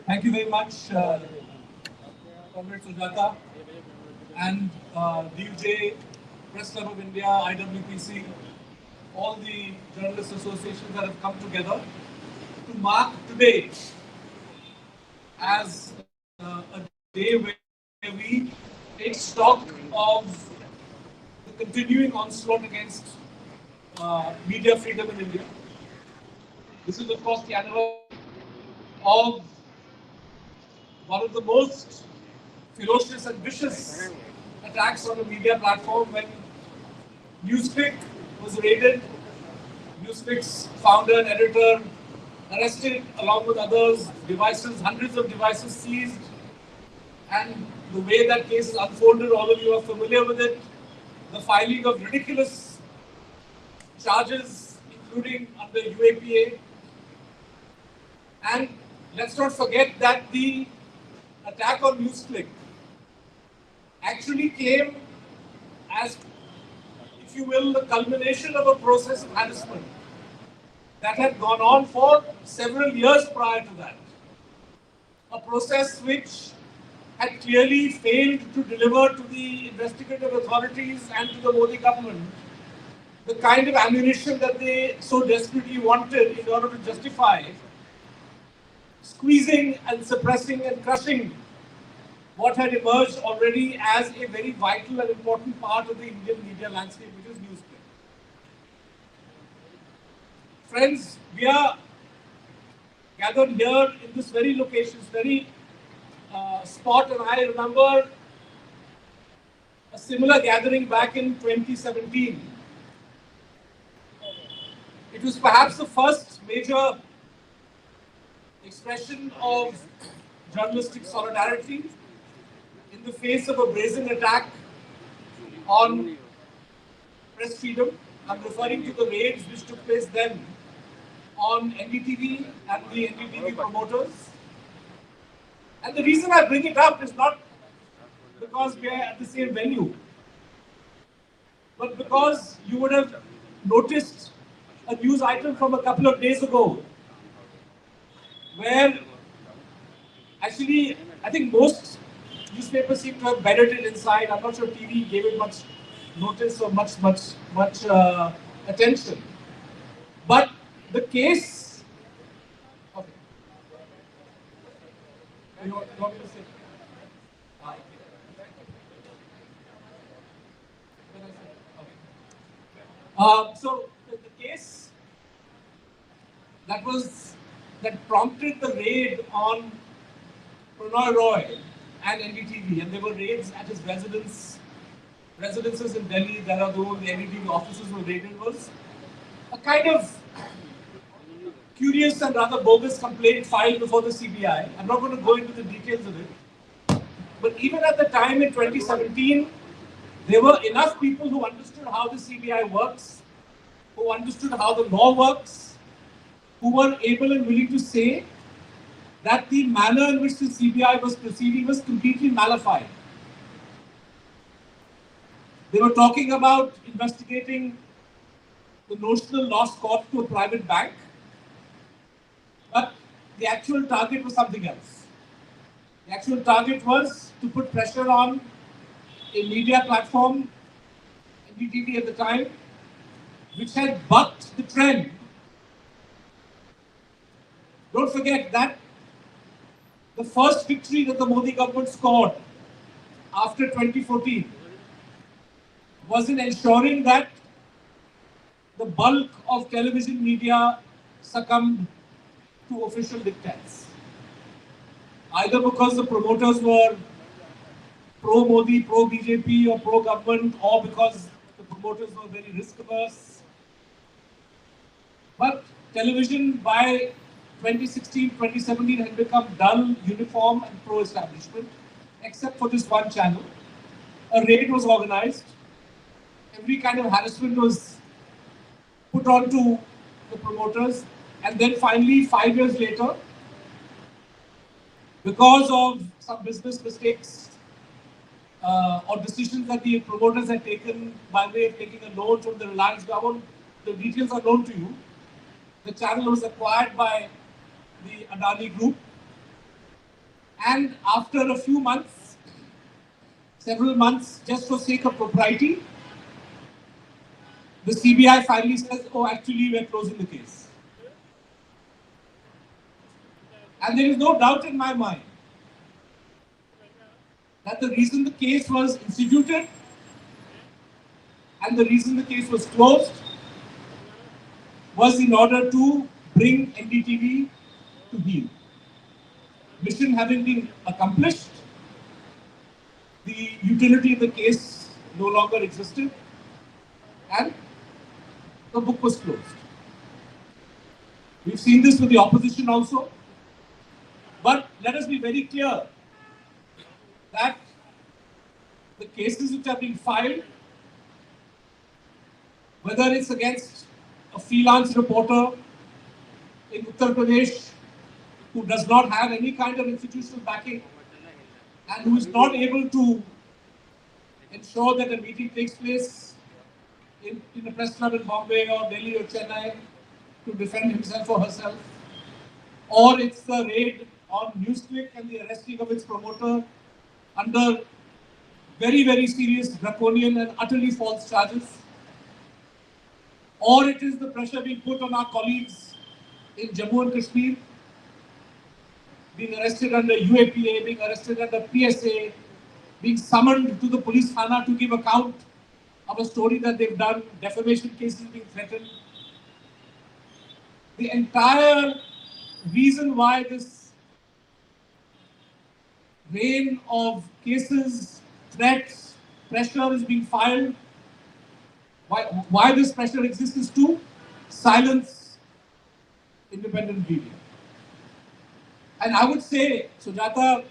Thank you very much, Comrade Sujata and DUJ, Press Club of India, IWPC, all the journalist associations that have come together to mark today as a day where we take stock of the continuing onslaught against media freedom in India. This is, of course, the anniversary of one of the most ferocious and vicious attacks on a media platform when Newsclick was raided. Newsclick's founder and editor arrested along with others, devices, hundreds of devices seized, and the way that case is unfolded, all of you are familiar with it. The filing of ridiculous charges, including under UAPA. And let's not forget that the attack on Newsclick actually came as, if you will, the culmination of a process of harassment that had gone on for several years prior to that. A process which had clearly failed to deliver to the investigative authorities and to the Modi government the kind of ammunition that they so desperately wanted in order to justify squeezing and suppressing and crushing what had emerged already as a very vital and important part of the Indian media landscape, which is newspaper. Friends, we are gathered here in this very location, this very spot, and I remember a similar gathering back in 2017. It was perhaps the first major expression of journalistic solidarity in the face of a brazen attack on press freedom. I'm referring to the raids which took place then on NDTV and the NDTV promoters. And the reason I bring it up is not because we are at the same venue, but because you would have noticed a news item from a couple of days ago where actually I think most newspapers seem to have buried it inside. I'm not sure TV gave it much notice or much attention. But the case. Okay. You want me to say? So the case that prompted the raid on Prannoy Roy and NDTV, and there were raids at his residences in Delhi, Dehradun, the NDTV offices were raided, was a kind of curious and rather bogus complaint filed before the CBI. I'm not going to go into the details of it. But even at the time in 2017, there were enough people who understood how the CBI works, who understood how the law works, who were able and willing to say that the manner in which the CBI was proceeding was completely nullified. They were talking about investigating the notional loss caused to a private bank, but the actual target was something else. The actual target was to put pressure on a media platform, NDTV at the time, which had bucked the trend. Don't forget that the first victory that the Modi government scored after 2014 was in ensuring that the bulk of television media succumbed to official dictates. Either because the promoters were pro-Modi, pro-BJP or pro-government, or because the promoters were very risk-averse. But television by 2016, 2017 had become dull, uniform and pro-establishment, except for this one channel. A raid was organized. Every kind of harassment was put onto the promoters. And then finally, 5 years later, because of some business mistakes or decisions that the promoters had taken by way of taking a loan from the Reliance government, the details are known to you. The channel was acquired by the Adani Group. And after a few months, several months, just for sake of propriety, the CBI finally says, oh, actually, we're closing the case. And there is no doubt in my mind that the reason the case was instituted and the reason the case was closed was in order to bring NDTV to heel. Mission having been accomplished, the utility of the case no longer existed, and the book was closed. We've seen this with the opposition also. But let us be very clear that the cases which are being filed, whether it's against a freelance reporter in Uttar Pradesh who does not have any kind of institutional backing and who is not able to ensure that a meeting takes place in a press club in Bombay or Delhi or Chennai to defend himself or herself, or it's the raid on NewsClick and the arresting of its promoter under very, very serious, draconian and utterly false charges, or it is the pressure being put on our colleagues in Jammu and Kashmir, being arrested under UAPA, being arrested under PSA, being summoned to the police thana to give account of a story that they've done, defamation cases being threatened. The entire reason why this rain of cases, threats, pressure is being filed, why this pressure exists is to silence independent media. And I would say, Sujata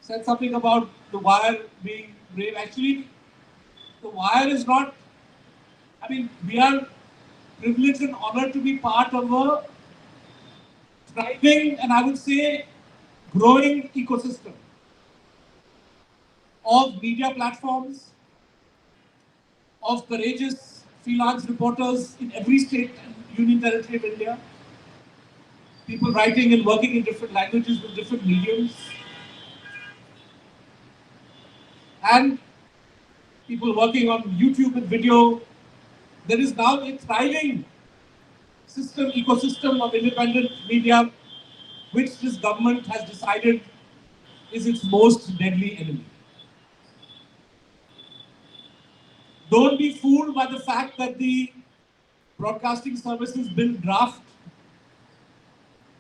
said something about the wire being brave. Actually, the wire is not, I mean, we are privileged and honored to be part of a thriving and I would say growing ecosystem of media platforms, of courageous freelance reporters in every state and union territory of India, people writing and working in different languages with different mediums, and people working on YouTube with video. There is now a thriving ecosystem of independent media, which this government has decided is its most deadly enemy. Don't be fooled by the fact that the Broadcasting Services Bill draft,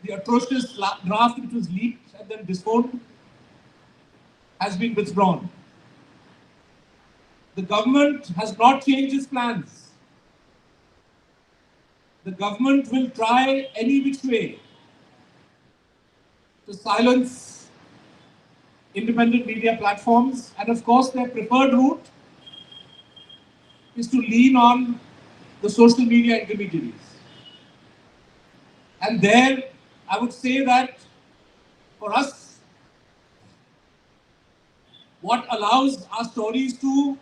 the atrocious draft which was leaked and then disowned, has been withdrawn. The government has not changed its plans. The government will try any which way to silence independent media platforms, and of course their preferred route is to lean on the social media intermediaries. And there, I would say that for us, what allows our stories to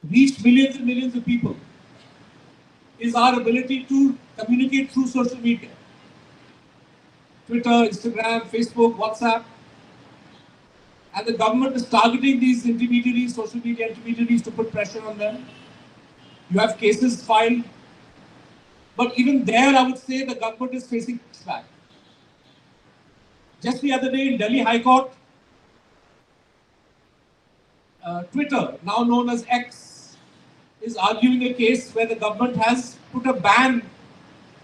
reach millions and millions of people is our ability to communicate through social media. Twitter, Instagram, Facebook, WhatsApp. And the government is targeting these intermediaries, social media intermediaries, to put pressure on them. You have cases filed. But even there, I would say the government is facing pushback. Just the other day in Delhi High Court, Twitter, now known as X, is arguing a case where the government has put a ban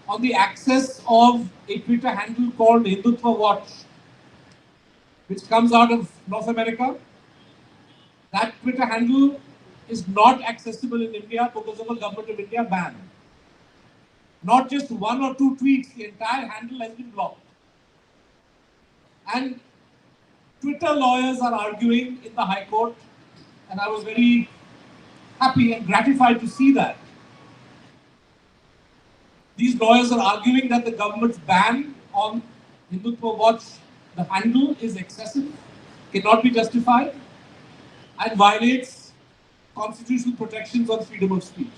on the access of a Twitter handle called Hindutva Watch, which comes out of North America. That Twitter handle is not accessible in India because of a Government of India ban. Not just one or two tweets, the entire handle has been blocked. And Twitter lawyers are arguing in the High Court, and I was very happy and gratified to see that. These lawyers are arguing that the government's ban on Hindutva Watch, the handle, is excessive, cannot be justified, and violates constitutional protections on freedom of speech.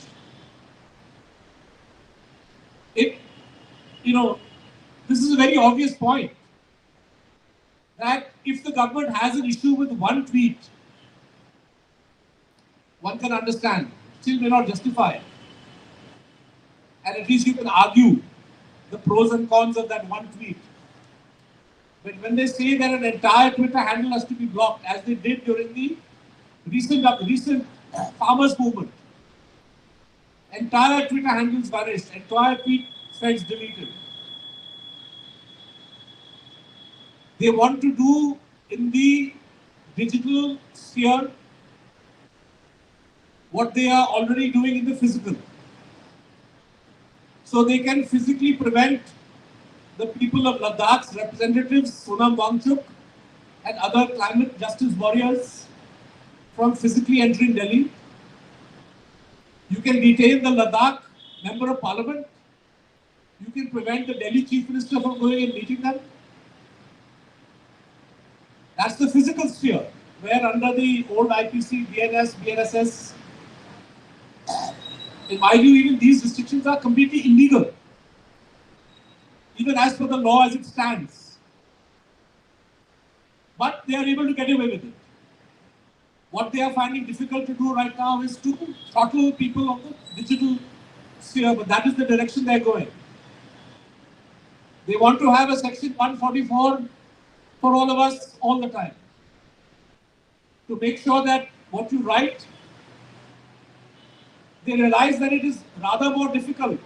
This is a very obvious point. that if the government has an issue with one tweet, one can understand, still may not justify it. And at least you can argue the pros and cons of that one tweet. But when they say that an entire Twitter handle has to be blocked, as they did during the recent farmers movement, entire Twitter handles vanished, entire tweet threads deleted. They want to do in the digital sphere what they are already doing in the physical. So they can physically prevent the people of Ladakh's representatives, Sonam Wangchuk, and other climate justice warriors from physically entering Delhi. You can detain the Ladakh member of parliament. You can prevent the Delhi chief minister from going and meeting them. That's the physical sphere, where under the old IPC, BNS, BNSS, in my view, even these restrictions are completely illegal, even as per the law as it stands. But they are able to get away with it. What they are finding difficult to do right now is to throttle people of the digital sphere, but that is the direction they're going. They want to have a section 144 for all of us all the time, to make sure that what you write, they realize that it is rather more difficult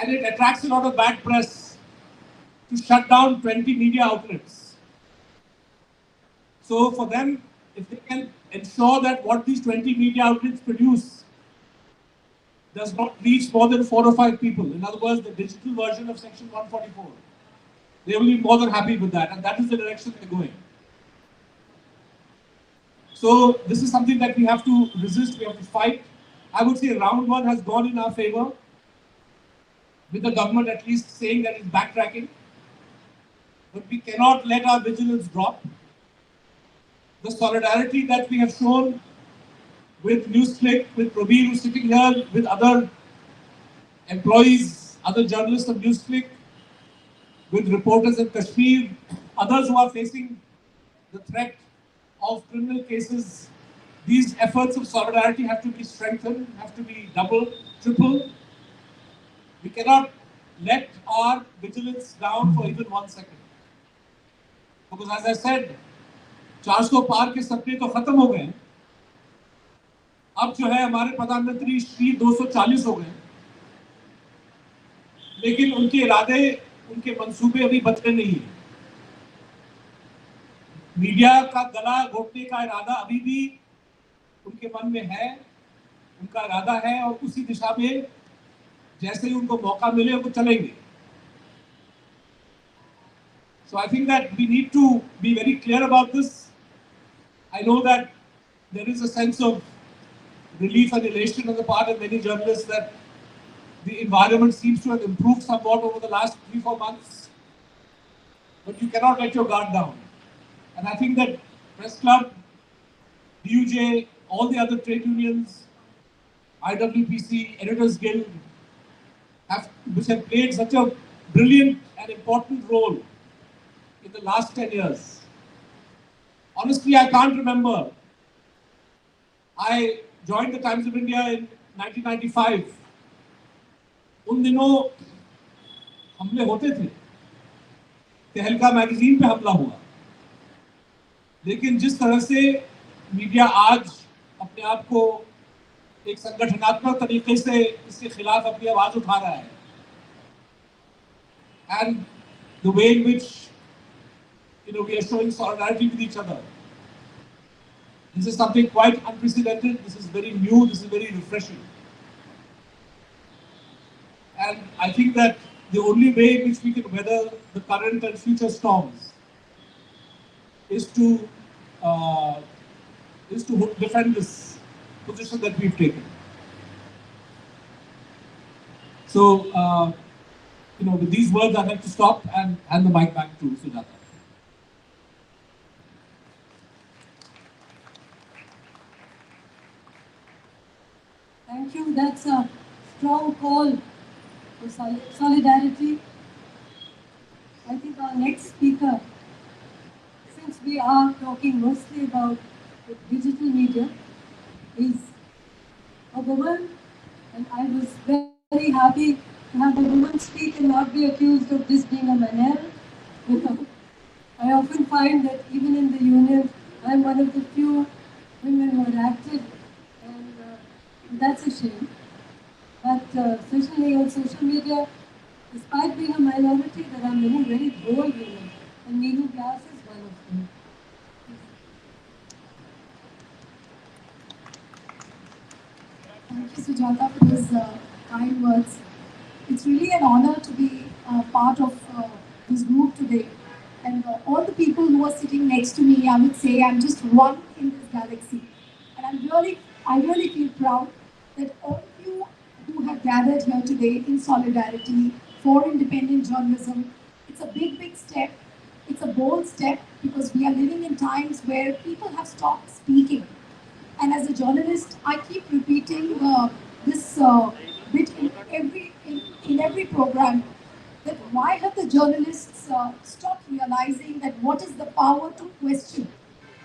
and it attracts a lot of bad press to shut down 20 media outlets. So for them, if they can ensure that what these 20 media outlets produce does not reach more than 4 or 5 people, in other words, the digital version of Section 144, they will be more than happy with that, and that is the direction they're going. So this is something that we have to resist, we have to fight. I would say round one has gone in our favor, with the government at least saying that it's backtracking. But we cannot let our vigilance drop. The solidarity that we have shown with NewsClick, with Prabir who's sitting here, with other employees, other journalists of NewsClick, with reporters in Kashmir, others who are facing the threat of criminal cases, these efforts of solidarity have to be strengthened, have to be double, triple. We cannot let our vigilance down for even 1 second. Because as I said, 400 पार के सपने तो खत्म हो गए, अब जो है हमारे प्रधानमंत्री श्री 240 हो गए, लेकिन उनके इरादे, उनके मंसूबे अभी बदले नहीं हैं। मीडिया का गला घोटने का इरादा अभी भी उनके मन में है, उनका इरादा है, और उसी दिशा में जैसे ही उनको मौका मिले वो चलेंगे। So I think that we need to be very clear about this. I know that there is a sense of relief and elation on the part of many journalists that the environment seems to have improved somewhat over the last 3-4 months. But you cannot let your guard down. And I think that Press Club, DUJ, all the other trade unions, IWPC, Editors Guild, which have played such a brilliant and important role in the last 10 years. Honestly, I can't remember. I joined the Times of India in 1995. उन दिनों हमले होते थे, तहलका magazine पे हमला हुआ, लेकिन जिस तरह से मीडिया आज अपने आप को एक संगठनात्मक तरीके से इसके खिलाफ अपनी आवाज उठा रहा है, and the way in which we are showing solidarity with each other, this is something quite unprecedented. This is very new. This is very refreshing. And I think that the only way in which we can weather the current and future storms is to defend this position that we've taken. So, with these words, I'd like to stop and hand the mic back to Sujata. Thank you. That's a strong call for solidarity. I think our next speaker we are talking mostly about the digital media, is a woman, and I was very happy to have a woman speak and not be accused of this being a manel. You know, I often find that even in the union, I'm one of the few women who are active, and that's a shame. But certainly on social media, despite being a minority, there are many very bold women, and Neelu Vyas is one of them. Thank you, Sujata, for those kind words. It's really an honor to be part of this group today. And all the people who are sitting next to me, I would say I'm just one in this galaxy. And I really feel proud that all of you who have gathered here today in solidarity for independent journalism, it's a big, big step. It's a bold step because we are living in times where people have stopped speaking. And as a journalist, I keep repeating this bit in every program that why have the journalists stopped realizing that what is the power to question?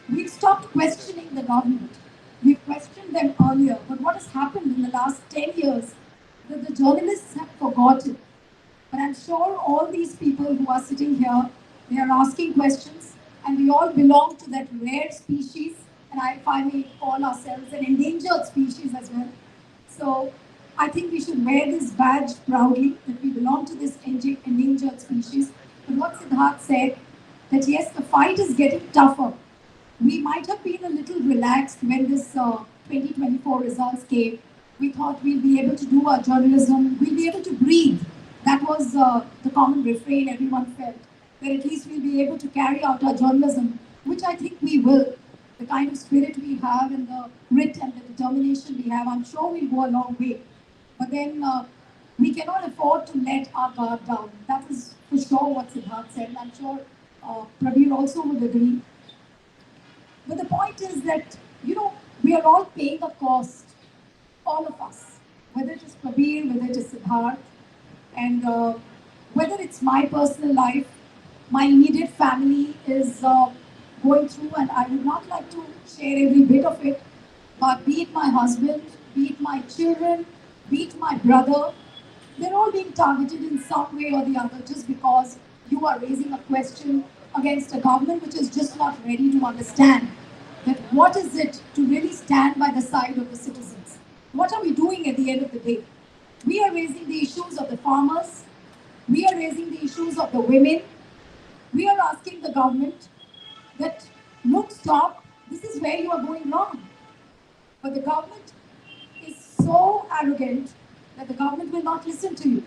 We've stopped questioning the government. We've questioned them earlier, but what has happened in the last 10 years that the journalists have forgotten. But I'm sure all these people who are sitting here, they are asking questions, and we all belong to that rare species, and if I may call ourselves an endangered species as well. So I think we should wear this badge proudly that we belong to this endangered species. But what Siddharth said, that yes, the fight is getting tougher. We might have been a little relaxed when this 2024 results came. We thought we'll be able to do our journalism, we'll be able to breathe. That was the common refrain everyone felt, that at least we'll be able to carry out our journalism, which I think we will. The kind of spirit we have and the grit and the determination we have, I'm sure we'll go a long way. But then we cannot afford to let our guard down. That is for sure what Siddharth said. I'm sure Prabir also would agree. But the point is that, we are all paying a cost, all of us, whether it is Prabir, whether it is Siddharth, and whether it's my personal life, my immediate family is going through, and I would not like to share every bit of it, but be it my husband, be it my children, be it my brother, they're all being targeted in some way or the other just because you are raising a question against a government which is just not ready to understand that what is it to really stand by the side of the citizens. What are we doing at the end of the day? We are raising the issues of the farmers, we are raising the issues of the women, we are asking the government that, look, stop, this is where you are going wrong. But the government is so arrogant that the government will not listen to you.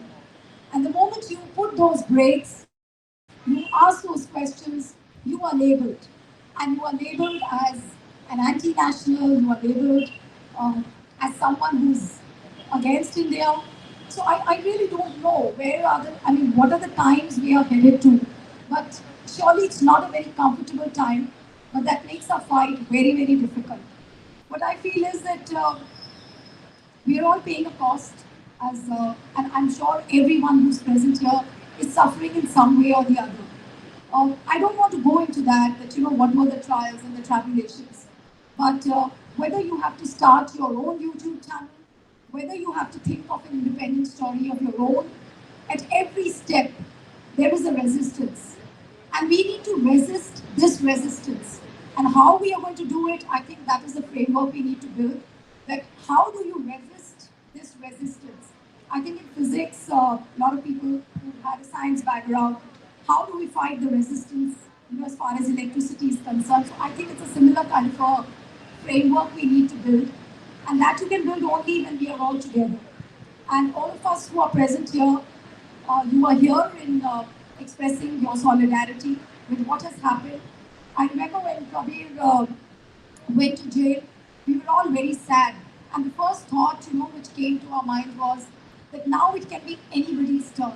And the moment you put those brakes, you ask those questions, you are labeled. And you are labeled as an anti-national, you are labeled as someone who's against India. So I really don't know what are the times we are headed to. But surely it's not a very comfortable time, but that makes our fight very, very difficult. What I feel is that we are all paying a cost, and I'm sure everyone who's present here is suffering in some way or the other. I don't want to go into that what were the trials and the tribulations, but whether you have to start your own YouTube channel, whether you have to think of an independent story of your own, at every step there is a resistance, and we need to resist this resistance. And how we are going to do it, I think that is the framework we need to build. That how do you resist this resistance? I think in physics, a lot of people who had a science background, how do we fight the resistance, as far as electricity is concerned? So I think it's a similar kind of a framework we need to build, and that you can build only when we are all together. And all of us who are present here, you are here in expressing your solidarity with what has happened. I remember when Kabir went to jail, we were all very sad. And the first thought, which came to our mind was that now it can be anybody's turn.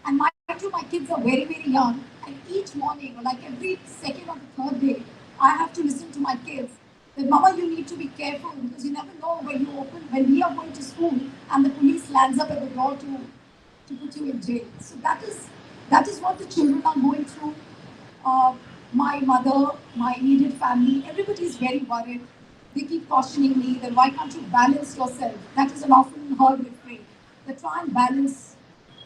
And mind you, my kids are very, very young. And each morning, or like every second or the third day, I have to listen to my kids that, Mama, you need to be careful because you never know when we are going to school and the police lands up at the door to put you in jail. So that is what the children are going through. my mother, my immediate family, everybody is very worried. They keep cautioning me that why can't you balance yourself? That is an often heard refrain. They try and balance.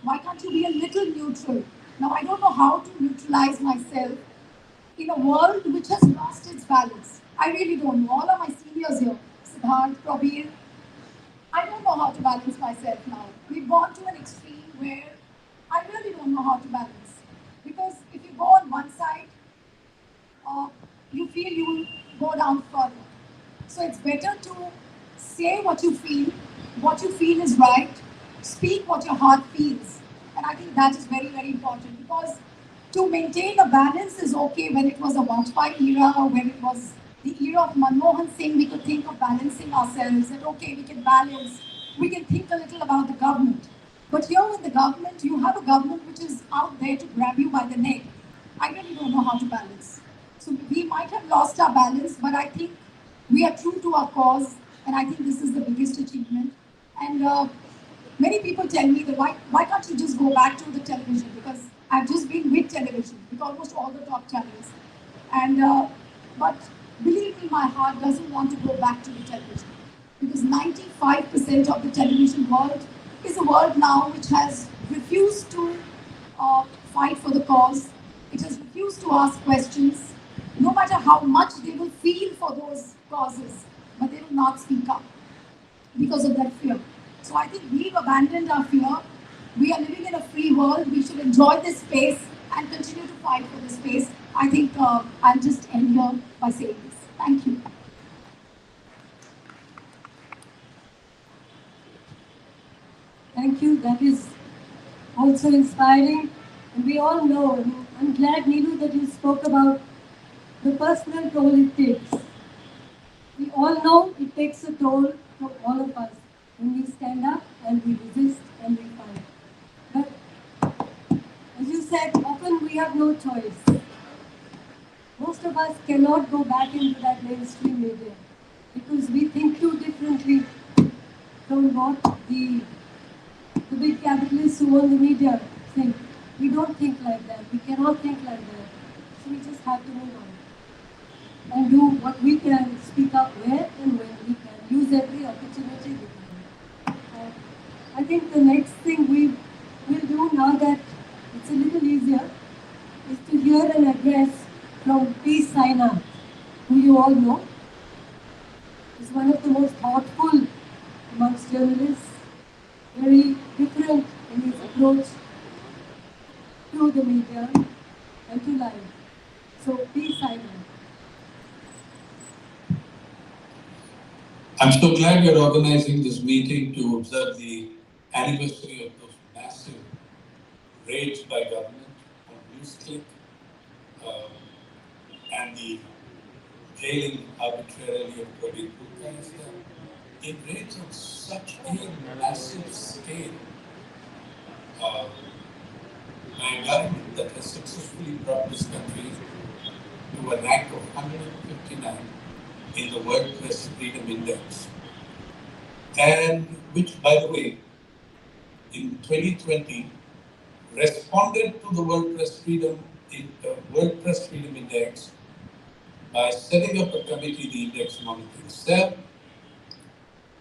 Why can't you be a little neutral? Now I don't know how to neutralize myself in a world which has lost its balance. I really don't know. All of my seniors here, Siddharth, Prabir, I don't know how to balance myself now. We've gone to an extreme where I really don't know how to balance. Because if you go on one side, uh, you feel you will go down further. So it's better to say what you feel is right, speak what your heart feels. And I think that is very, very important because to maintain a balance is okay when it was a Vajpayee era or when it was the era of Manmohan Singh, we could think of balancing ourselves that okay, we can balance, we can think a little about the government. But here with the government, you have a government which is out there to grab you by the neck. I really don't know how to balance. So we might have lost our balance, but I think we are true to our cause, and I think this is the biggest achievement. And many people tell me that why can't you just go back to the television? Because I've just been with television, with almost all the top channels. And but believe me, my heart doesn't want to go back to the television because 95% of the television world is a world now which has refused to fight for the cause. It has refused to ask questions, no matter how much they will feel for those causes, but they will not speak up because of that fear. So I think we've abandoned our fear. We are living in a free world. We should enjoy this space and continue to fight for this space. I think I'll just end here by saying this. Thank you. Thank you. That is also inspiring. And we all know, and I'm glad, Neelu, that you spoke about the personal toll it takes. We all know it takes a toll from all of us when we stand up and we resist and we fight. But as you said, often we have no choice. Most of us cannot go back into that mainstream media because we think too differently from what the big capitalists who own the media think. We don't think like that. We cannot think like that. So we just have to move on and do what we can, speak up where and when we can, use every opportunity we can. I think the next thing we will do now that it's a little easier is to hear an address from P. Sainath, who you all know. He's one of the most thoughtful amongst journalists, very different in his approach to the media and to life. So P. Sainath. I'm so glad you're organizing this meeting to observe the anniversary of those massive raids by government on NewsClick and the jailing arbitrarily of Pradeep Gupta. It raids on such a massive scale uh, by a government that has successfully brought this country to a rank of 159 in the World Press Freedom Index. And which, by the way, in 2020 responded to the World Press Freedom Index by setting up a committee, the Index Monitoring Cell,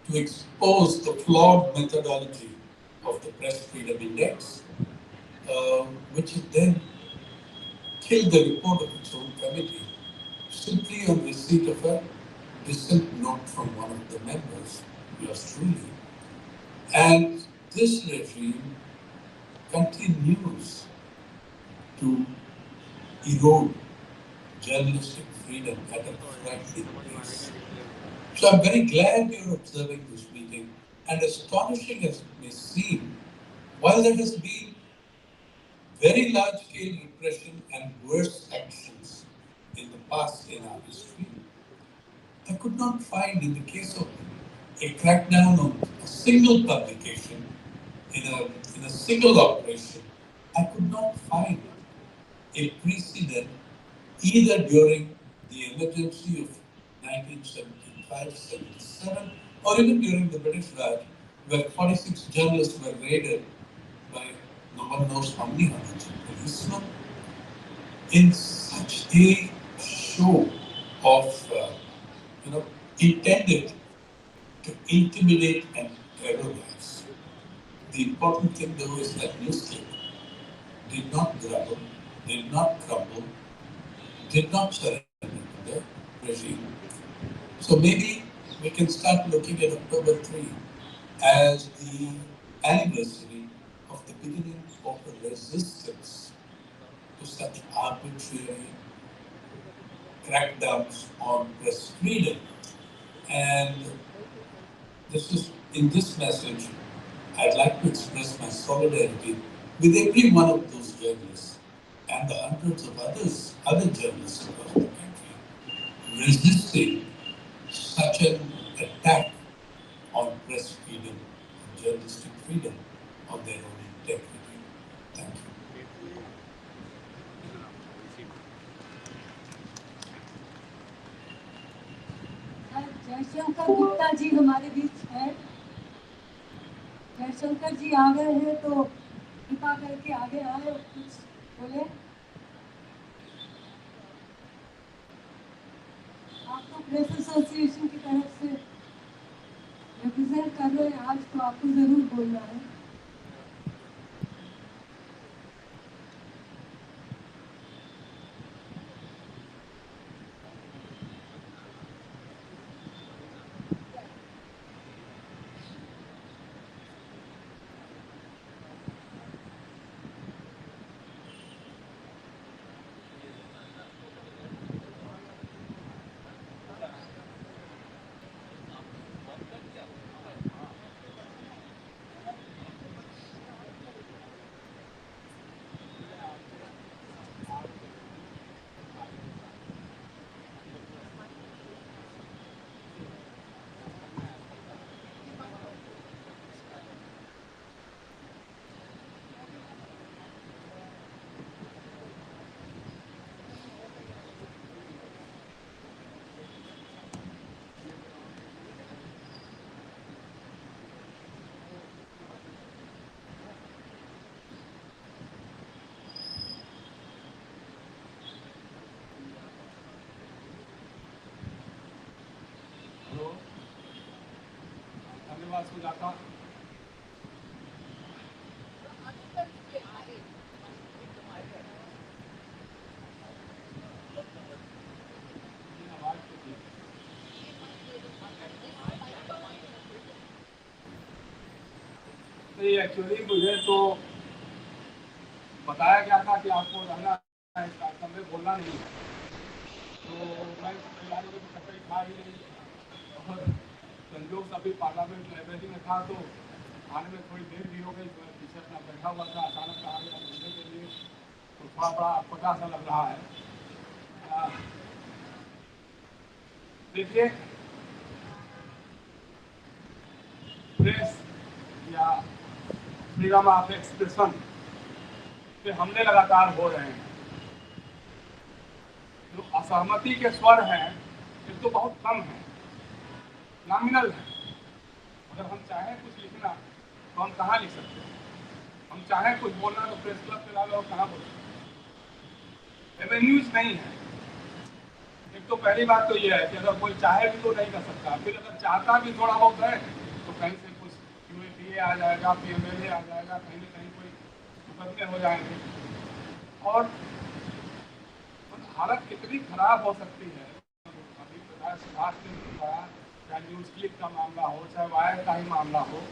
to expose the flawed methodology of the Press Freedom Index, which it then killed the report of its own committee simply on receipt of a dissent note from one of the members, yours truly. And this regime continues to erode journalistic freedom at a frightening pace. So I'm very glad you're observing this meeting, and astonishing as it may seem, while there has been very large-scale repression and worse actions in the past in our history, I could not find, in the case of a crackdown on a single publication in a single operation, I could not find a precedent either during the emergency of 1975-77 or even during the British Raj, where 46 journalists were raided by no one knows how many hundreds of policemen in such a show of, intended to intimidate and terrorize. The important thing though is that newspaper did not grumble, did not crumble, did not surrender to the regime. So maybe we can start looking at October 3 as the anniversary of the beginning of the resistance to such arbitrary crackdowns on press freedom. And this is in this message, I'd like to express my solidarity with every one of those journalists and the hundreds of other journalists across the country resisting such an attack on press freedom and journalistic freedom on their own integrity. Thank you. Jaishankar Gupta ji हमारे बीच है। जयशंकर जी आ गए हैं तो कृपा करके आगे आए और कुछ बोले। आप तो प्रेस एसोसिएशन की तरफ से रिप्रेजेंट कर रहे हैं आज, तो आपको जरूर बोलना है। धन्यवाद सुजाता। एक्चुअली मुझे तो बताया गया था कि आपको रहना है इस कार्यक्रम में, बोलना नहीं है, तो मैं तैयारी में कपड़े खा ही नहीं और संजोग से अभी पार्लियामेंट लाइब्रेरी में था तो आने में थोड़ी देर भी हो गई, तो मैं पीछे अपना बैठा हुआ था, अचानक आ गया घूमने के लिए, तो थोड़ा बड़ा अटपटा सा लग रहा है। देखिए, प्रेस या फ्रीडम ऑफ एक्सप्रेशन पे हमले लगातार हो रहे हैं। जो असहमति के स्वर हैं ये तो बहुत कम है, नॉमिनल है। अगर हम चाहें कुछ लिखना तो हम कहाँ लिख सकते हैं, हम चाहें कुछ बोलना तो प्रेस क्लब पे डालो, कहाँ बोल सकते हैं। एवेन्यूज नहीं है। एक तो पहली बात तो ये है कि अगर कोई चाहे भी तो नहीं कर सकता, फिर अगर चाहता भी थोड़ा बहुत है तो कहीं से कुछ यूएपीए आ जाएगा, पीएमएलए आ जाएगा, कहीं ना कहीं कोई मुकदमे हो जाएंगे और हालत कितनी खराब हो सकती है। अभी सुभाष ने बताया, चाहे न्यूज क्लिक का मामला हो, चाहे वायर का ही मामला हो,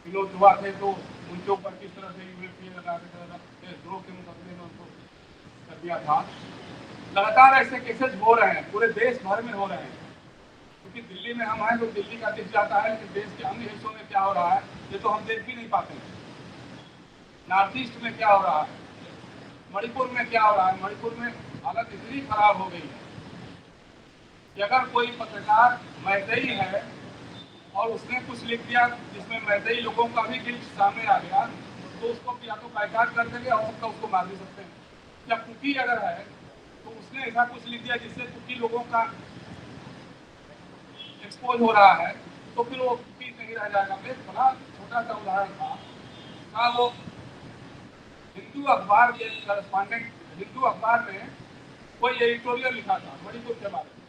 विनोद दुआ थे तो उनके ऊपर किस तरह से यूएपीए लगा के द्रोह के मुकदमे में उनको कर दिया था। लगातार ऐसे केसेस हो रहे हैं, पूरे देश भर में हो रहे हैं। क्योंकि दिल्ली में हम आए तो दिल्ली का दिख जाता है, लेकिन देश के अन्य हिस्सों में क्या हो रहा है ये तो हम देख भी नहीं पाते हैं। नॉर्थ ईस्ट में क्या हो रहा है, मणिपुर में क्या हो रहा है। मणिपुर में हालत इतनी खराब हो गई है कि अगर कोई पत्रकार मैतेई है और उसने कुछ लिख दिया जिसमें मैतेई लोगों का भी गिल्ट सामने आ गया तो उसको या तो बाइकाट कर देंगे और उसको मार भी सकते हैं। या कुकी अगर है तो उसने ऐसा कुछ लिख दिया जिससे कुकी लोगों का एक्सपोज हो रहा है तो फिर वो कुकी नहीं रह जाएगा। एक बड़ा छोटा सा उदाहरण था वो हिंदू अखबार के करस्पॉन्डेंट, हिंदू अखबार में कोई एडिटोरियल लिखा था मणिपुर के बारे में,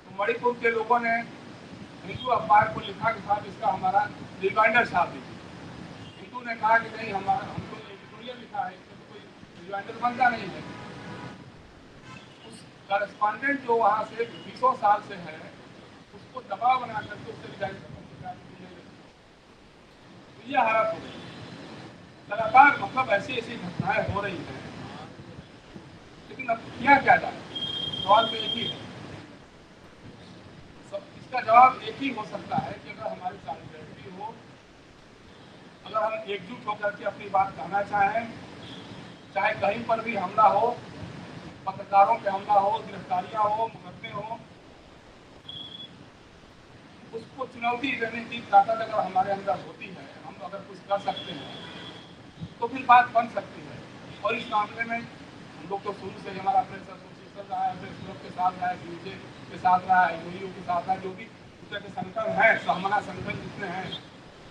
तो मणिपुर के लोगों ने हिंदू अखबार को लिखा कि साहब इसका हमारा रिमाइंडर छाप दीजिए। हिंदू ने कहा कि नहीं, हमको एडिटोरियल लिखा है, इसमें तो कोई रिमाइंडर बनता नहीं है। उस करस्पॉन्डेंट जो वहाँ से 20 साल से है, उसको दबाव बना करके उससे रिजाइन करना, तो ये हालत हो गई। लगातार मतलब ऐसी ऐसी घटनाएं हो रही हैं, लेकिन अब किया क्या जाए? सवाल तो एक ही है। इसका जवाब एक ही हो सकता है कि अगर हमारी सॉलिडेरिटी हो, अगर हम एकजुट होकर के अपनी बात कहना चाहें, चाहे कहीं पर भी हमला हो, पत्रकारों पे हमला हो, गिरफ्तारियां हो, मुकदमे हो, उसको चुनौती देने की ताकत अगर हमारे अंदर होती है, हम अगर कुछ कर सकते हैं, तो फिर बात बन सकती है। और इस मामले में हम लोग तो शुरू से हमारा प्रेस एसोसिएशन रहा है, प्रेस क्लब के साथ रहा है, न्यूजे के साथ रहा है, यूनियन के साथ रहा है, जो भी उस तरह के संगठन हैं, सहमना संगठन जितने हैं,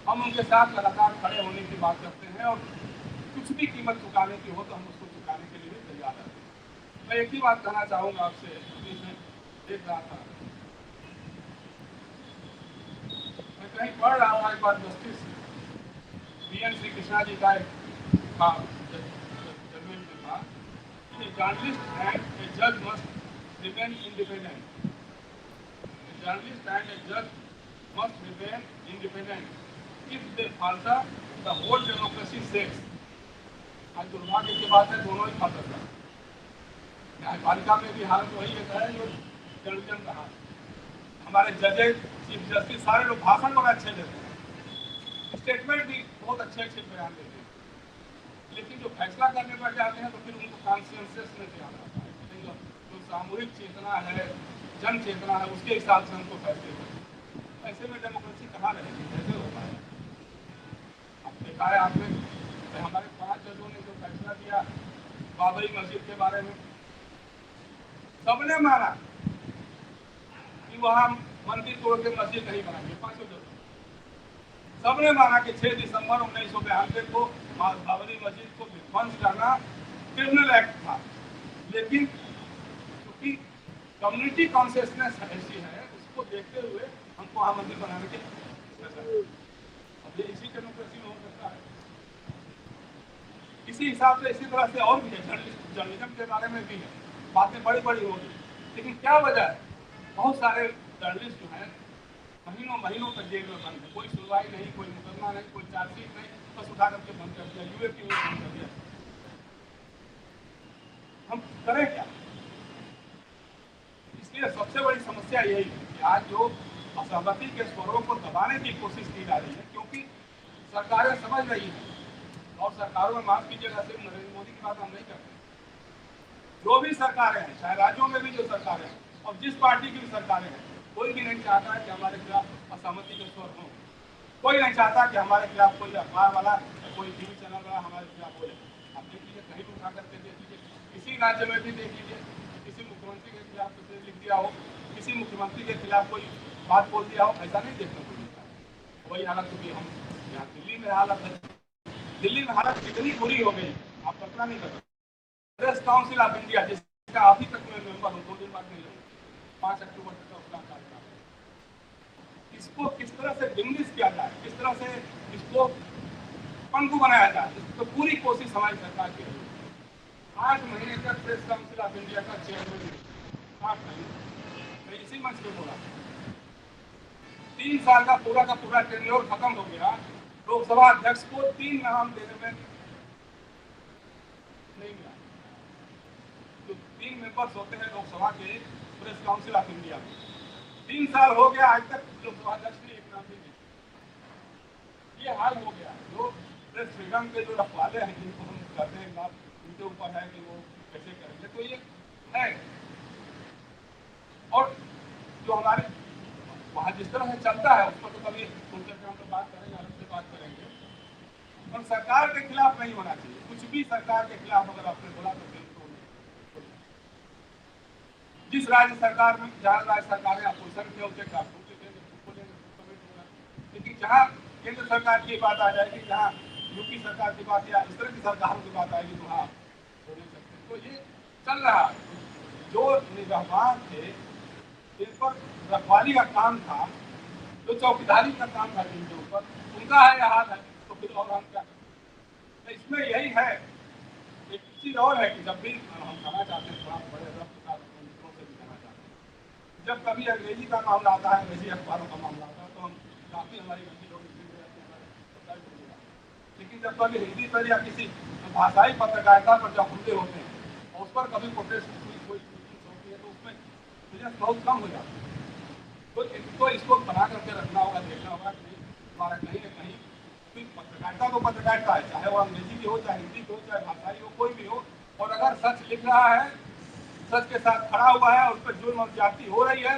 हम उनके साथ लगातार खड़े होने की बात करते हैं, और कुछ भी कीमत चुकाने की हो तो हम उसको चुकाने के लिए भी तैयार हैं। मैं एक ही बात कहना चाहूँगा आपसे, मैं देख रहा था, मैं कहीं पढ़ रहा था, एक बार जस्टिस BN श्री कृष्णा जी का एक जजमेंट में था कि जर्नलिस्ट एंड ए जज must remain independent. Journalist and ए जज must remain independent. If they falter the whole democracy sex. आज दुर्भाग्य की बात है, दोनों ही फाल्टर है। न्यायपालिका में भी हालत वही है जो जर्नलिज्म का हाल। हमारे जजेस, चीफ जस्टिस, सारे लोग भाषण बड़ा अच्छे देते हैं, स्टेटमेंट भी बहुत अच्छे अच्छे बयान देते हैं, लेकिन जो फैसला करने पर जाते हैं तो फिर उनको कॉन्शियसनेस में ध्यान आता है, जो सामूहिक चेतना है, जन चेतना है, उसके हिसाब से हमको फैसले करते। ऐसे में डेमोक्रेसी कहाँ रहेगी, कैसे हो पाएगा? अब देखा है आपने, हमारे 5 जजों ने जो फैसला दिया बाबरी मस्जिद के बारे में, सबने माना कि वहाँ मंदिर तोड़ के मस्जिद नहीं बनाएंगे। 5 जजों सबने माना कि 6 दिसंबर 1992 को बाबरी मस्जिद को ध्वंस करना क्रिमिनल एक्ट था, लेकिन क्योंकि कम्युनिटी कॉन्शियसनेस ऐसी है, उसको देखते हुए हमको वहाँ मंदिर बनाने के, अब ये इसी डेमोक्रेसी में हो सकता है। इसी हिसाब से इसी तरह से और भी है, जर्नलिज्म के बारे में भी है, बातें बड़ी बड़ी होगी, लेकिन क्या वजह है? बहुत सारे जर्नलिस्ट जो हैं महीनों महीनों तक जेल में बंद है, कोई सुनवाई नहीं, कोई मुकदमा नहीं, कोई चार्जशीट नहीं, बस उठा करके बंद कर दिया, UAP में बंद कर दिया। हम करें क्या? इसलिए सबसे बड़ी समस्या यही है कि आज जो असहमति के स्वरों को दबाने की कोशिश की जा रही है, क्योंकि सरकारें समझ रही हैं, और सरकारों में माफ कीजिएगा, सिर्फ नरेंद्र मोदी की बात हम नहीं करते, जो भी सरकारें हैं, चाहे राज्यों में भी जो सरकारें हैं और जिस पार्टी की भी सरकारें हैं, कोई भी नहीं चाहता है कि हमारे खिलाफ असहमति के स्वर हों। कोई नहीं चाहता कि हमारे खिलाफ कोई अखबार वाला, कोई TV चैनल वाला हमारे खिलाफ बोले। आप देख लीजिए, कहीं भी उठा करके देख लीजिए, किसी राज्य में भी देख लीजिए, किसी मुख्यमंत्री के खिलाफ कुछ लिख दिया हो, किसी मुख्यमंत्री के खिलाफ कोई बात बोल दिया हो, ऐसा नहीं देखने को मिलता है। वही हालत होगी हम यहाँ दिल्ली में हालत है। दिल्ली में हालत कितनी बुरी हो गई, आप कल्पना नहीं कर सकते। प्रेस काउंसिल ऑफ इंडिया, जिसका अभी तक मैं मेंबर हूँ, 2 दिन बाद नहीं लूँ, 5 अक्टूबर तक का उसका कार्यकाल, इसको किस तरह से डिमनिश किया जाए, किस तरह से इसको पंगु बनाया जाए, इस तो पूरी कोशिश हमारी सरकार की है। 8 महीने तक प्रेस काउंसिल ऑफ इंडिया का चेयरमैन, 8 महीने, मैं इसी मंच पे बोला, 3 साल का पूरा टेन्योर खत्म हो गया, लोकसभा अध्यक्ष को 3 नाम देने में नहीं मिला। जो 3 मेंबर्स होते हैं लोकसभा के प्रेस काउंसिल ऑफ इंडिया में, 3 साल हो गया, आज तक लोकसभा अध्यक्ष ने एक नाम नहीं दिया। ये हाल हो गया। जो प्रेस फ्रीडम के जो रखवाले हैं, जिनको हम कहते हैं बात, उनके ऊपर है कि वो कैसे करेंगे, तो ये है। और जो हमारे वहाँ जिस तरह से चलता है, उस पर तो कभी उनसे हम लोग बात करेंगे, अलग से बात करेंगे, और सरकार के खिलाफ नहीं होना चाहिए। कुछ भी सरकार के खिलाफ अगर आपने बोला तो जिस राज्य सरकार में, जहाँ राज्य सरकारें अपोजिशन के होते हैं, लेकिन जहाँ केंद्र सरकार की बात आ जाएगी, जहाँ यूपी सरकार की बात या इस तरह की सरकारों की बात आएगी, तो हाँ हो नहीं सकते। तो ये चल रहा है। जो निगहबान थे, जिन पर रखवाली का काम था, जो चौकीदारी का काम था जिनके ऊपर, उनका है यह हाल है, तो फिर और हम क्या करें? तो इसमें यही है, एक चीज़ और है कि जब भी हम कहना चाहते हैं, थोड़ा बड़े रब के साथ अपने मित्रों से भी कहना चाहते हैं, जब कभी अंग्रेजी का मामला आता है, अंग्रेजी अखबारों का मामला आता है, तो हम काफ़ी हमारी गलती लोग लेकिन जब कभी हिंदी पर या किसी भाषाई पत्रकारिता पर जब हमले होते हैं और उस पर कभी प्रोटेस्ट कोई होती है तो उसमें मुझे बहुत कम हो जाता है। तो इसको बना करके रखना होगा, देखना होगा कि हमारा कहीं ना कहीं पत्रकारिता तो पत्रकारिता है, चाहे वो अंग्रेजी की हो, चाहे हिंदी की हो, चाहे भाषाई हो, कोई भी हो, और अगर सच लिख रहा है, सच के साथ खड़ा हुआ है और उस पर जुर्म और ज्यादती हो रही है,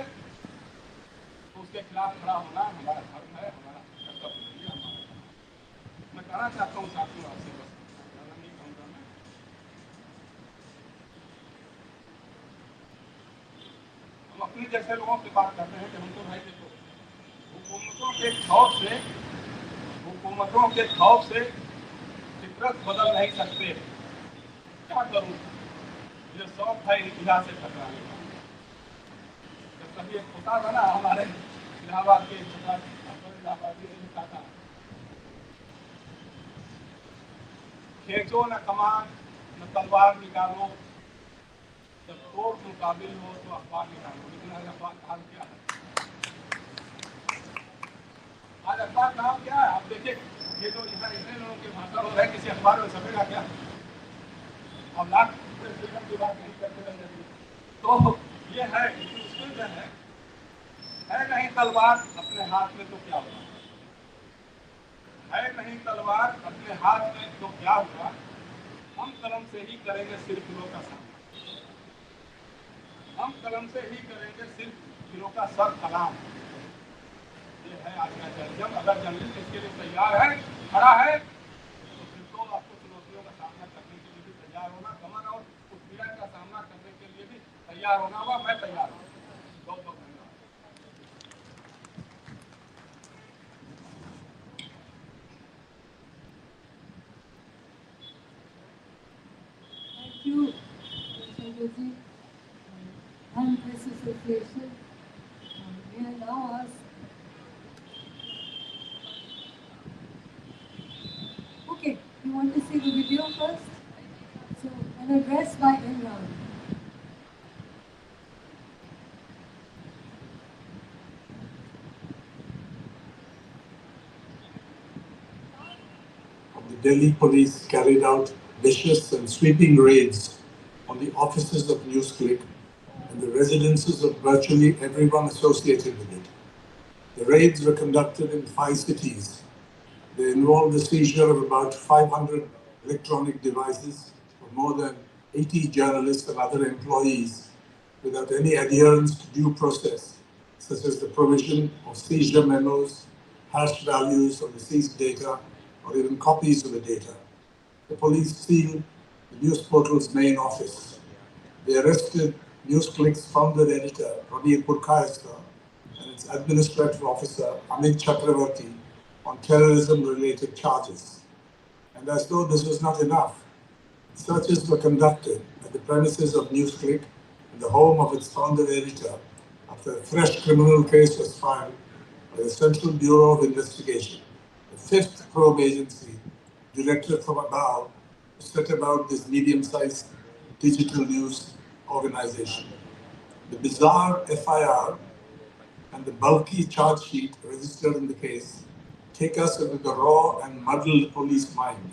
तो उसके खिलाफ खड़ा होना हमारा धर्म है, हमारा कर्तव्य है। मैं कहना चाहता हूँ साथियों आपसे, बस ज़्यादा नहीं कहूँगा मैं। हम अपने जैसे लोगों से बात करते हैं कि हमको भाई देखो, हुकूमतों के खौफ से फितरत बदल नहीं सकते, क्या करूँ? मुझे शौक है इतिहास से टकराने का। जब कभी एक होता था ना हमारे इलाहाबाद के इलाहाबादी लिखा था, खींचो न कमान न तलवार निकालो, जब तोड़ मुकाबिल हो तो अखबार निकालो। लेकिन आज अखबार का हाल क्या है? आज अखबार का हाल क्या है? आप देखिए, ये जो यहाँ इतने लोगों की भाषा हो रहा है, किसी अखबार में छपेगा क्या? हम लाख फ्रीडम की बात नहीं करते रह जाएंगे। तो ये है, मुश्किल जो है नहीं तलवार अपने हाथ में तो क्या हुआ? है नहीं तलवार अपने हाथ में तो क्या हुआ? हम कलम से ही करेंगे सिर्फ दिलों का सामना, हम कलम से ही करेंगे सिर्फ दिलों का सर कलाम। ये है आज का जर्नलिज्म। अगर जर्नलिस्ट इसके लिए तैयार है, खड़ा है, तो फिर तो आपको चुनौतियों का सामना करने के लिए भी तैयार होना, कमर और उस पीड़ा का सामना करने के लिए भी तैयार होना होगा। मैं तैयार हूँ। बहुत बहुत धन्यवाद। Thank you, Chandraji, and Press Association. May I now ask? Okay, you want to see the video first? So, an address by N. Rao. The Delhi police carried out vicious and sweeping raids on the offices of NewsClick and the residences of virtually everyone associated with it. The raids were conducted in 5 cities. They involved the seizure of about 500 electronic devices for more than 80 journalists and other employees without any adherence to due process, such as the provision of seizure memos, hash values of the seized data, or even copies of the data. The police sealed the news portal's main office. They arrested NewsClick's founder editor, Pradeep Purkayastha, and its administrative officer, Amit Chakravarti, on terrorism-related charges. And as though this was not enough, searches were conducted at the premises of NewsClick and the home of its founder editor after a fresh criminal case was filed by the Central Bureau of Investigation, the fifth probe agency directed from above to set about this medium-sized digital news organization. The bizarre FIR and the bulky charge sheet registered in the case take us into the raw and muddled police mind.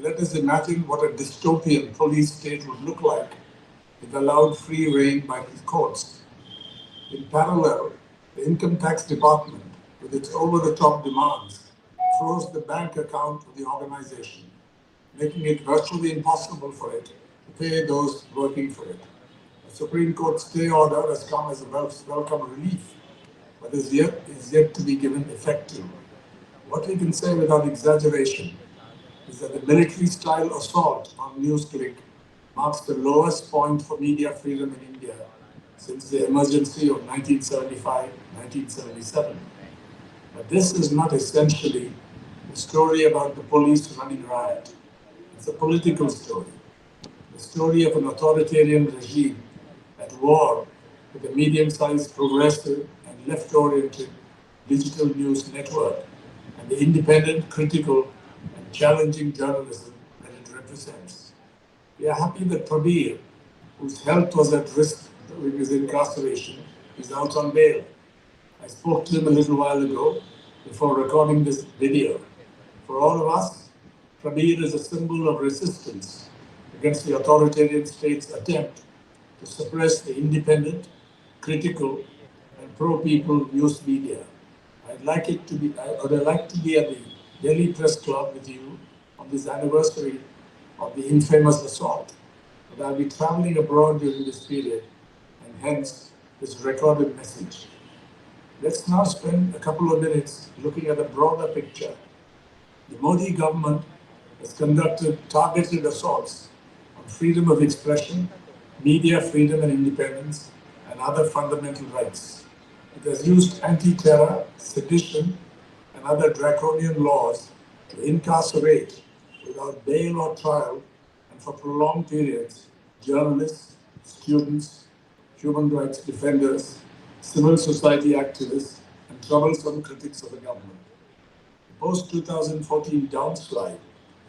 Let us imagine what a dystopian police state would look like if allowed free rein by the courts. In parallel, the income tax department, with its over-the-top demands, froze the bank account of the organization, making it virtually impossible for it to pay those working for it. A Supreme Court stay order has come as a welcome relief, but is yet to be given effect to. What we can say without exaggeration is that the military-style assault on NewsClick marks the lowest point for media freedom in India since the emergency of 1975-1977. But this is not essentially a story about the police running riot. It's a political story, the story of an authoritarian regime war with a medium-sized, progressive, and left-oriented digital news network and the independent, critical, and challenging journalism that it represents. We are happy that Prabir, whose health was at risk during his incarceration, is out on bail. I spoke to him a little while ago before recording this video. For all of us, Prabir is a symbol of resistance against the authoritarian state's attempt to suppress the independent, critical, and pro-people news media. I'd like to be at the Delhi Press Club with you on this anniversary of the infamous assault, but I'll be traveling abroad during this period, and hence this recorded message. Let's now spend a couple of minutes looking at the broader picture. The Modi government has conducted targeted assaults on freedom of expression, media freedom and independence, and other fundamental rights. It has used anti-terror, sedition, and other draconian laws to incarcerate, without bail or trial, and for prolonged periods, journalists, students, human rights defenders, civil society activists, and troublesome critics of the government. The post-2014 downslide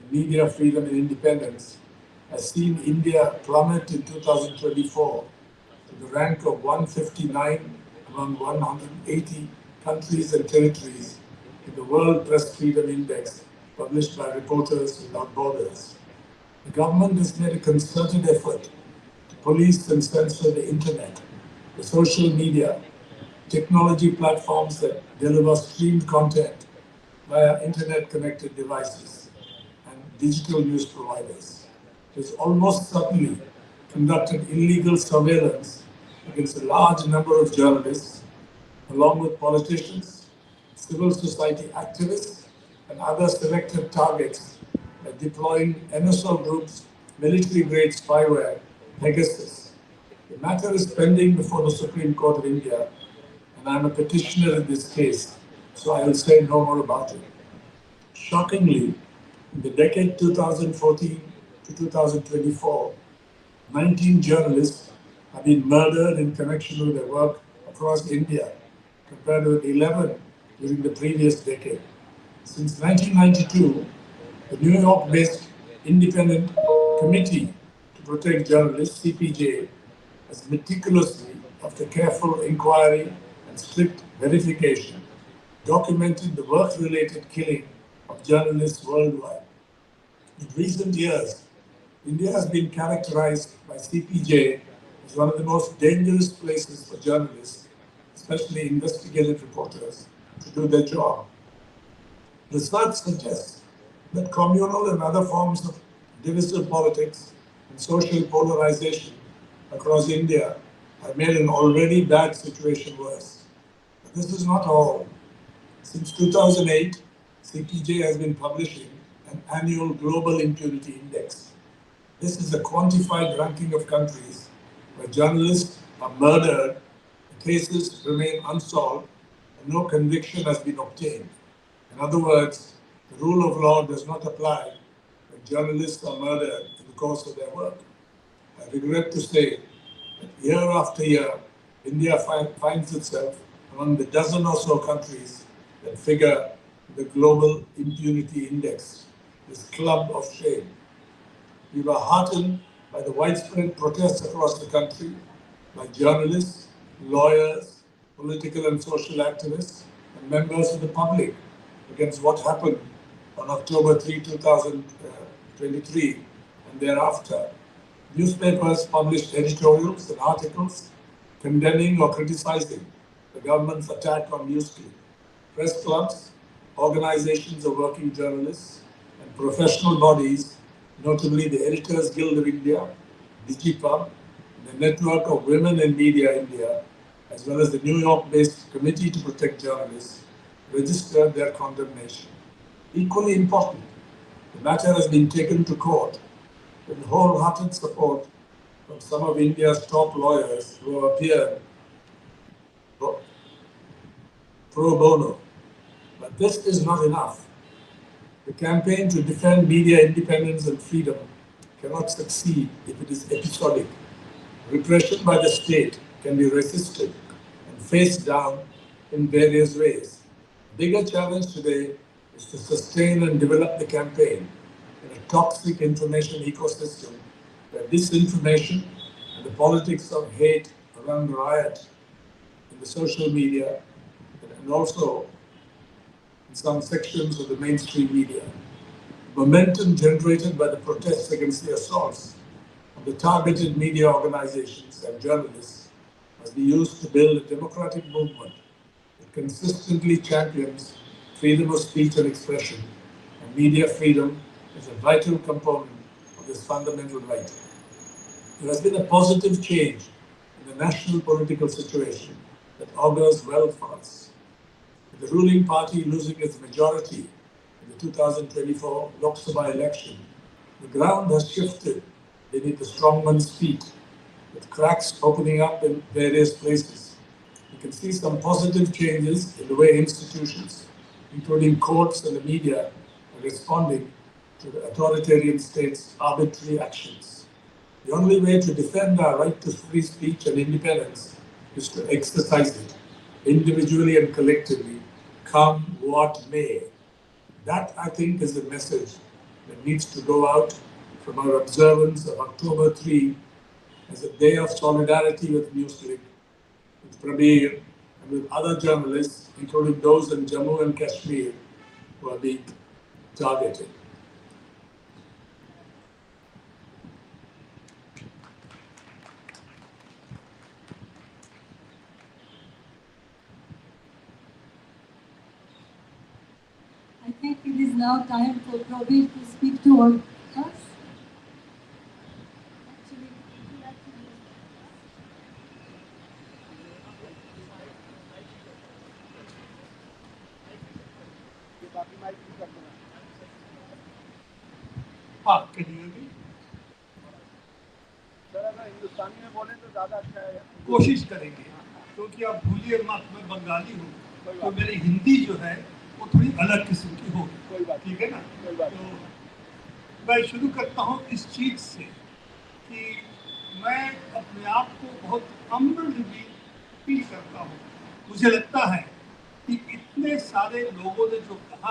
in media freedom and independence has seen India plummet in 2024 to the rank of 159 among 180 countries and territories in the World Press Freedom Index published by Reporters Without Borders. The government has made a concerted effort to police and censor the internet, the social media, technology platforms that deliver streamed content via internet-connected devices, and digital news providers. It has almost certainly conducted illegal surveillance against a large number of journalists, along with politicians, civil society activists, and other selected targets by deploying NSO Group's military-grade spyware, Pegasus. The matter is pending before the Supreme Court of India, and I'm a petitioner in this case, so I will say no more about it. Shockingly, in the decade 2014 to 2024, 19 journalists have been murdered in connection with their work across India, compared with 11 during the previous decade. Since 1992, the New York-based Independent Committee to Protect Journalists, CPJ, has meticulously, after careful inquiry and strict verification, documented the work-related killing of journalists worldwide. In recent years, India has been characterized by CPJ as one of the most dangerous places for journalists, especially investigative reporters, to do their job. Research suggests that communal and other forms of divisive politics and social polarization across India have made an already bad situation worse. But this is not all. Since 2008, CPJ has been publishing an annual Global Impunity Index. This is a quantified ranking of countries where journalists are murdered, the cases remain unsolved, and no conviction has been obtained. In other words, the rule of law does not apply when journalists are murdered in the course of their work. I regret to say that year after year, India finds itself among the dozen or so countries that figure in the Global Impunity Index, this club of shame. We were heartened by the widespread protests across the country by journalists, lawyers, political and social activists, and members of the public against what happened on October 3, 2023 and thereafter. Newspapers published editorials and articles condemning or criticizing the government's attack on Newsclick. Press clubs, organizations of working journalists, and professional bodies, notably the Editors Guild of India, DigiPub, the Network of Women in Media India, as well as the New York-based Committee to Protect Journalists, registered their condemnation. Equally important, the matter has been taken to court with wholehearted support from some of India's top lawyers who have appeared pro bono. But this is not enough. The campaign to defend media independence and freedom cannot succeed if it is episodic. Repression by the state can be resisted and faced down in various ways. The bigger challenge today is to sustain and develop the campaign in a toxic information ecosystem where disinformation and the politics of hate run riot in the social media and also in some sections of the mainstream media. Momentum generated by the protests against the assaults of the targeted media organizations and journalists must be used to build a democratic movement that consistently champions freedom of speech and expression, and media freedom is a vital component of this fundamental right. There has been a positive change in the national political situation that augurs well for us. With the ruling party losing its majority in the 2024 Lok Sabha election, the ground has shifted beneath the strongman's feet, with cracks opening up in various places. We can see some positive changes in the way institutions, including courts and the media, are responding to the authoritarian state's arbitrary actions. The only way to defend our right to free speech and independence is to exercise it, individually and collectively, come what may. That, I think, is the message that needs to go out from our observance of October 3 as a day of solidarity with Newsweek, with Prabir, and with other journalists, including those in Jammu and Kashmir, who are being targeted. I think it is now time for Prabir to speak to all us. Actually, would you like to do Can you hear me? Sir अगर हिंदुस्तानी में बोले तो ज़्यादा अच्छा है। कोशिश करेंगे, क्योंकि आप भूलिए मत, मैं बंगाली हूँ, तो मेरी हिंदी जो है वो थोड़ी अलग किस्म की होगी। कोई बात, ठीक है ना? कोई बात। तो मैं शुरू करता हूँ इस चीज़ से कि मैं अपने आप को बहुत हम्बल्ड भी फील करता हूँ। मुझे लगता है कि इतने सारे लोगों ने जो कहा